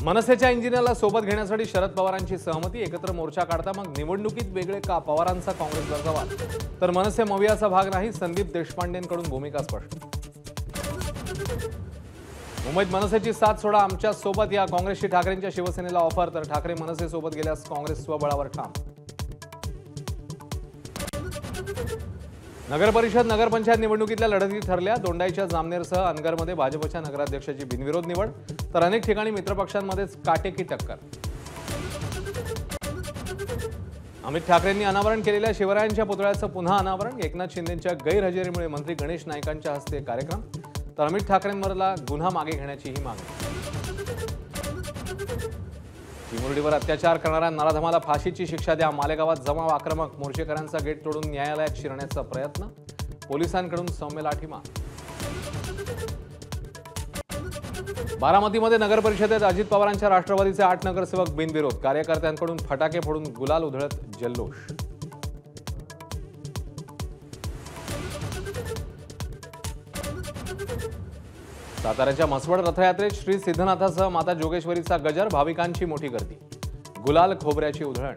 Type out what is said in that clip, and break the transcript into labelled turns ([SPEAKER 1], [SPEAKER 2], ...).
[SPEAKER 1] मनसेच्या इंजिनियरला सोबत घेण्यासाठी शरद पवारांची सहमती, एकत्र मोर्चा काढता मग निवडणुकीत वेगळे का? पवारांचा काँग्रेसला सवाल. तर मनसे मवियाचा भाग नाही, संदीप देशपांडेंकडून भूमिका स्पष्ट. मुंबईत मनसेची साथ सोडा आमच्या सोबत या, काँग्रेसची ठाकरेंच्या शिवसेनेला ऑफर. तर ठाकरे मनसे सोबत गेल्यास काँग्रेस स्वबळावर ठाम. नगर परिषद नगरपंचायत निवडणुकीतल्या लढती ठरल्या. दोंडाईच्या जामनेरसह अनगरमध्ये भाजपच्या नगराध्यक्षाची बिनविरोध निवड. तर अनेक ठिकाणी मित्रपक्षांमध्येच काटेकी टक्कर. अमित ठाकरेंनी अनावरण केलेल्या शिवरायांच्या पुतळ्याचं पुन्हा अनावरण. एकनाथ शिंदेंच्या गैरहजेरीमुळे मंत्री गणेश नाईकांच्या हस्ते कार्यक्रम. तर अमित ठाकरेंवरला गुन्हा मागे घेण्याचीही मागणी. चिमुरडीवर अत्याचार करणाऱ्या नराधमाला फाशीची शिक्षा द्या. मालेगावात जमाव आक्रमक. मोर्चेकरांचा गेट तोडून न्यायालयात शिरण्याचा प्रयत्न. पोलिसांकडून सौम्य लाठीमार. बारामतीमध्ये नगर परिषदेत अजित पवारांच्या राष्ट्रवादीचे 8 नगरसेवक बिनविरोध. कार्यकर्त्यांकडून फटाके फोडून गुलाल उधळत जल्लोष. साताऱ्याच्या म्हसवड रथयात्रेत श्री सिद्धनाथासह माता जोगेश्वरीचा गजर. भाविकांची मोठी गर्दी. गुलाल खोबऱ्याची उधळण.